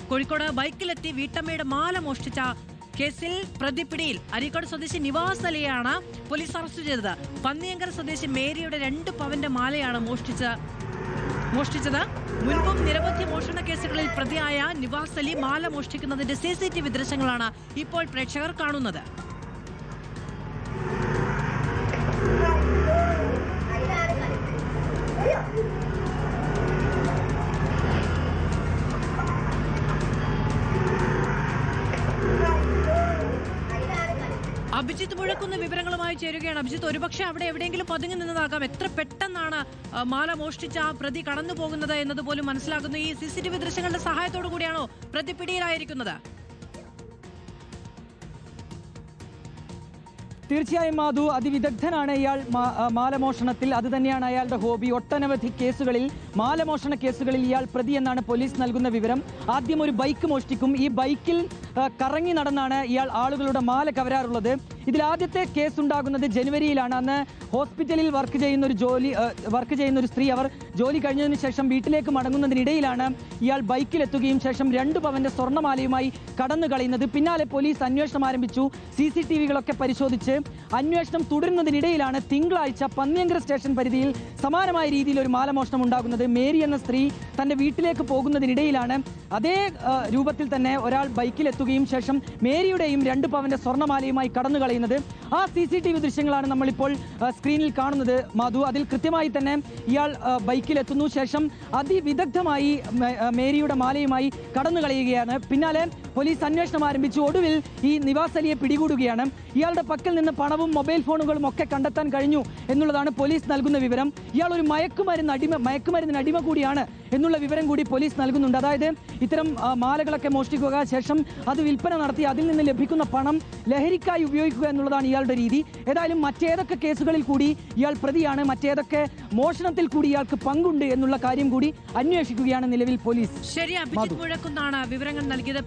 കോഴിക്കോട് ബൈക്കിലെത്തി വീട്ടമ്മയുടെ മാല മോഷ്ടിച്ച കേസിൽ പ്രതിപിടിയിൽ. അരീക്കോട് സ്വദേശി നിവാസ് അലിയാണ് പോലീസ് അറസ്റ്റ് ചെയ്തത്. പന്നിയങ്കര സ്വദേശി മേരിയുടെ 2 പവന്റെ മാലയാണ് മോഷ്ടിച്ചത്. മുൻപും നിരവധി മോഷണ കേസുകളിൽ പ്രതിയായ നിവാസ് അലി മാല മോഷ്ടിക്കുന്നതിന്റെ CCTV ദൃശ്യങ്ങളാണ് ഇപ്പോൾ പ്രേക്ഷകർ കാണുന്നത്. അഭിജിത്ത് മുഴക്കുന്ന വിവരങ്ങളുമായി ചേരുകയാണ്. അഭിജിത്ത്, ഒരുപക്ഷെ അവിടെ എവിടെയെങ്കിലും പതുങ്ങി നിന്നതാകാം. എത്ര പെട്ടെന്നാണ് മാല മോഷ്ടിച്ച പ്രതി കടന്നു പോകുന്നത് എന്നതുപോലും മനസ്സിലാക്കുന്നു. ഈ CCTV ദൃശ്യങ്ങളുടെ സഹായത്തോടു കൂടിയാണോ പ്രതി പിടിയിലായിരിക്കുന്നത്? തീർച്ചയായും മാധു, അതിവിദഗ്ധനാണ് ഇയാൾ മാലമോഷണത്തിൽ. അത് തന്നെയാണ് അയാളുടെ ഹോബി. ഒട്ടനവധി കേസുകളിൽ, മാലമോഷണ കേസുകളിൽ ഇയാൾ പ്രതി എന്നാണ് പോലീസ് നൽകുന്ന വിവരം. ആദ്യം ഒരു ബൈക്ക് മോഷ്ടിക്കും. ഈ ബൈക്കിൽ കറങ്ങി നടന്നാണ് ഇയാൾ ആളുകളുടെ മാല കവരാറുള്ളത്. ഇതിൽ ആദ്യത്തെ കേസ് ഉണ്ടാകുന്നത് ജനുവരിയിലാണ്. അന്ന് ഹോസ്പിറ്റലിൽ വർക്ക് ചെയ്യുന്ന ഒരു സ്ത്രീ, അവർ ജോലി കഴിഞ്ഞതിന് ശേഷം വീട്ടിലേക്ക് മടങ്ങുന്നതിനിടയിലാണ് ഇയാൾ ബൈക്കിലെത്തുകയും ശേഷം 2 പവന്റെ സ്വർണ്ണമാലയുമായി കടന്നു കളയുന്നത്. പിന്നാലെ പോലീസ് അന്വേഷണം ആരംഭിച്ചു. CCTVകളൊക്കെ പരിശോധിച്ച് അന്വേഷണം തുടരുന്നതിനിടയിലാണ് തിങ്കളാഴ്ച പന്നിയങ്കര സ്റ്റേഷൻ പരിധിയിൽ സമാനമായ രീതിയിൽ ഒരു മാലമോഷണം ഉണ്ടാകുന്നത്. മേരി എന്ന സ്ത്രീ തന്റെ വീട്ടിലേക്ക് പോകുന്നതിനിടയിലാണ് അതേ രൂപത്തിൽ തന്നെ ഒരാൾ ബൈക്കിലെത്തുകയും ശേഷം മേരിയുടെയും 2 പവന്റെ സ്വർണ്ണമാലയുമായി കടന്നു കളയുന്നത്. ആ CCTV ദൃശ്യങ്ങളാണ് നമ്മളിപ്പോൾ സ്ക്രീനിൽ കാണുന്നത് മാധു. അതിൽ കൃത്യമായി തന്നെ ഇയാൾ ബൈക്കിലെത്തുന്നു, ശേഷം അതിവിദഗ്ധമായി മേരിയുടെ മാലയുമായി കടന്നു കളയുകയാണ്. പിന്നാലെ പോലീസ് അന്വേഷണം ആരംഭിച്ചു. ഒടുവിൽ ഈ നിവാസ് അലിയെ പിടികൂടുകയാണ്. ഇയാളുടെ പക്കൽ നിന്ന് പണവും മൊബൈൽ ഫോണുകളും ഒക്കെ കണ്ടെത്താൻ കഴിഞ്ഞു എന്നുള്ളതാണ് പോലീസ് നൽകുന്ന വിവരം. ഇയാൾ ഒരു മയക്കുമരുന്നിന് അടിമ കൂടിയാണ് എന്നുള്ള വിവരം കൂടി പോലീസ് നൽകുന്നുണ്ട്. അതായത് ഇത്തരം മാലകളൊക്കെ മോഷ്ടിക്കുക, ശേഷം അത് വിൽപ്പന നടത്തി അതിൽ നിന്ന് ലഭിക്കുന്ന പണം ലഹരിക്കായി ഉപയോഗിക്കുക എന്നുള്ളതാണ് ഇയാളുടെ രീതി. ഏതായാലും മറ്റേതൊക്കെ കേസുകളിൽ കൂടി ഇയാൾ പ്രതിയാണ്, മറ്റേതൊക്കെ മോഷണത്തിൽ കൂടി ഇയാൾക്ക് പങ്കുണ്ട് എന്നുള്ള കാര്യം കൂടി അന്വേഷിക്കുകയാണ് നിലവിൽ പോലീസ്. ശരി, അഭിജിത്ത് മുഴക്കുന്നാണ് വിവരങ്ങൾ നൽകിയത്.